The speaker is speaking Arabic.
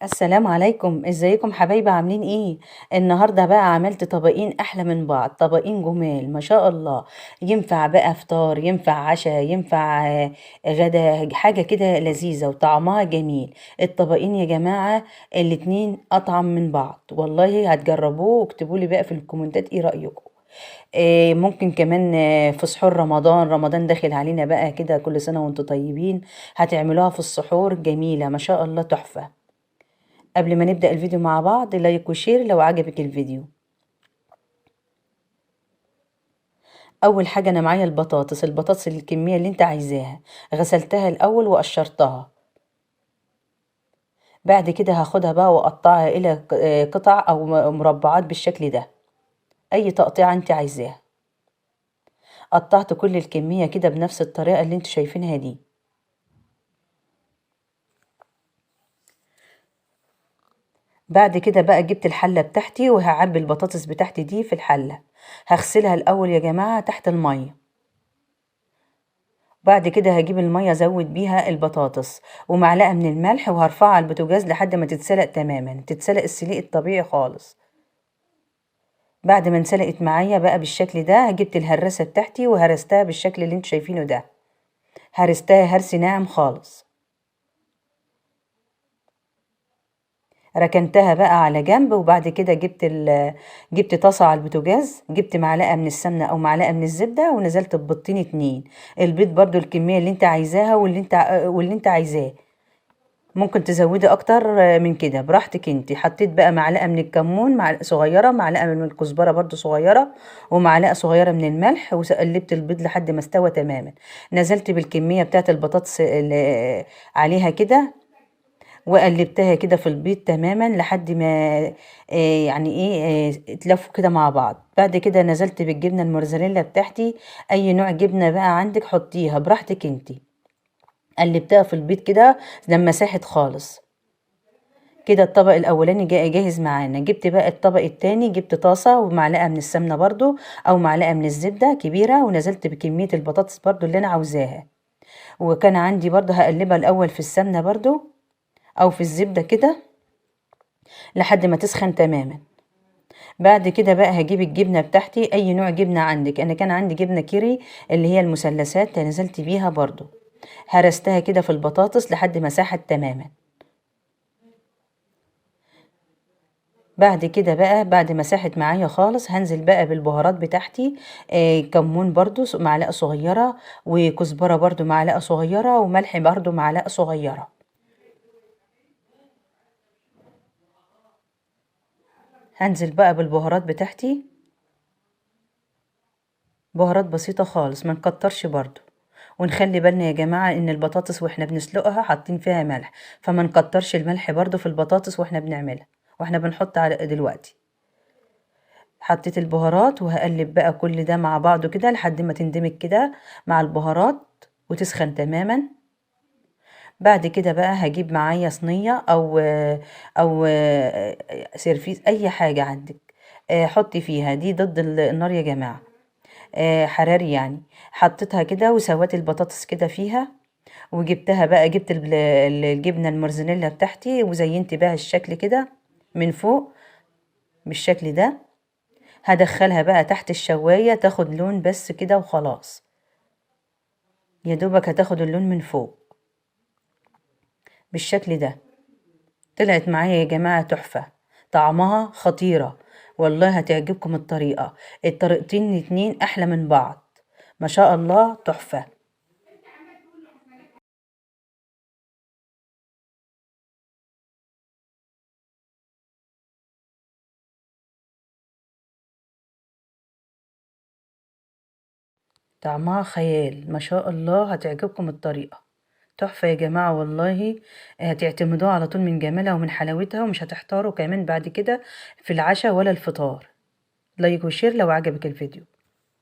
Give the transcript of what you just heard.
السلام عليكم، ازيكم حبايبي عاملين ايه؟ النهارده بقى عملت طبقين احلى من بعض، طبقين جمال ما شاء الله. ينفع بقى فطار، ينفع عشاء، ينفع غدا، حاجه كده لذيذه وطعمها جميل. الطبقين يا جماعه الاتنين اطعم من بعض، والله هتجربوه واكتبوا لي بقى في الكومنتات ايه رايكم. ممكن كمان في سحور رمضان داخل علينا بقى كده، كل سنه وانتم طيبين. هتعملوها في السحور جميله ما شاء الله، تحفه. قبل ما نبدأ الفيديو مع بعض، لايك وشير لو عجبك الفيديو. اول حاجة انا معايا البطاطس الكمية اللي انت عايزاها. غسلتها الاول وقشرتها. بعد كده هاخدها بقى واقطعها الى قطع او مربعات بالشكل ده. اي تقطيعة انت عايزاها. قطعت كل الكمية كده بنفس الطريقة اللي انت شايفينها دي. بعد كده بقى جبت الحلة بتاعتي وهعبي البطاطس بتاعتي دي في الحلة. هغسلها الاول يا جماعة تحت المية. بعد كده هجيب المية ازود بيها البطاطس ومعلقة من الملح، وهرفعها على البوتاجاز لحد ما تتسلق تماما، تتسلق السليق الطبيعي خالص. بعد ما انسلقت معايا بقى بالشكل ده، جبت الهراسة بتاعتي وهرستها بالشكل اللي انتوا شايفينه ده. هرستها هرس ناعم خالص. ركنتها بقى على جنب، وبعد كده جبت طاسة على البوتاجاز، جبت معلقة من السمنة او معلقة من الزبدة، ونزلت ببيضتين اتنين. البيض برضو الكمية اللي انت عايزاها واللي انت عايزاه. ممكن تزودي اكتر من كده براحتك انت. حطيت بقى معلقه من الكمون، معلقه صغيره، معلقه من الكزبره برضو صغيره، ومعلقه صغيره من الملح، وقلبت البيض لحد ما استوى تماما. نزلت بالكميه بتاعت البطاطس اللي عليها كده، وقلبتها كده في البيض تماما لحد ما يعني ايه اتلفوا كده مع بعض. بعد كده نزلت بالجبنه الموزاريلا بتاعتي. اي نوع جبنه بقى عندك حطيها براحتك انت. قلبتها في البيض كده لما ساحت خالص. كده الطبق الاولاني جاهز معانا. جبت بقى الطبق التاني، جبت طاسة ومعلقة من السمنة برضو او معلقة من الزبدة كبيرة، ونزلت بكمية البطاطس برضو اللي انا عاوزاها. وكان عندي برضو هقلبها الاول في السمنة برضو او في الزبدة كده لحد ما تسخن تماما. بعد كده بقى هجيب الجبنة بتاعتي، اي نوع جبنة عندك. انا كان عندي جبنة كيري اللي هي المثلثات، نزلت بيها برضو. هرستها كده في البطاطس لحد ما ساحت تماما. بعد كده بقى بعد ما ساحت معايا خالص، هنزل بقى بالبهارات بتاعتي. كمون برضو معلقة صغيرة، وكزبرة برضو معلقة صغيرة، وملح برضو معلقة صغيرة. هنزل بقى بالبهارات بتاعتي. بهارات بسيطة خالص، ما نكترش برضو. ونخلي بالنا يا جماعة ان البطاطس واحنا بنسلقها حاطين فيها ملح، فما نكترش الملح برضو في البطاطس واحنا بنعملها، واحنا بنحط على دلوقتي. حطيت البهارات وهقلب بقى كل ده مع بعضه كده لحد ما تندمج كده مع البهارات وتسخن تماما. بعد كده بقى هجيب معايا صينية او سيرفيس، اي حاجة عندك. حطي فيها دي ضد النار يا جماعة. حراري يعني. حطيتها كده وسويت البطاطس كده فيها. وجبتها بقى، جبت الجبنة الموزاريلا بتاعتي وزينت بها الشكل كده من فوق بالشكل ده. هدخلها بقى تحت الشواية تاخد لون بس كده وخلاص. يا دوبك هتاخد اللون من فوق بالشكل ده. طلعت معايا يا جماعة تحفة، طعمها خطيرة. والله هتعجبكم الطريقة. الطريقتين اتنين احلى من بعض. ما شاء الله تحفة. طعمها خيال ما شاء الله، هتعجبكم الطريقة. تحفة يا جماعة والله. هتعتمدوها على طول من جمالها ومن حلاوتها، ومش هتحتاروا كمان بعد كده في العشاء ولا الفطار. لايك وشير لو عجبك الفيديو.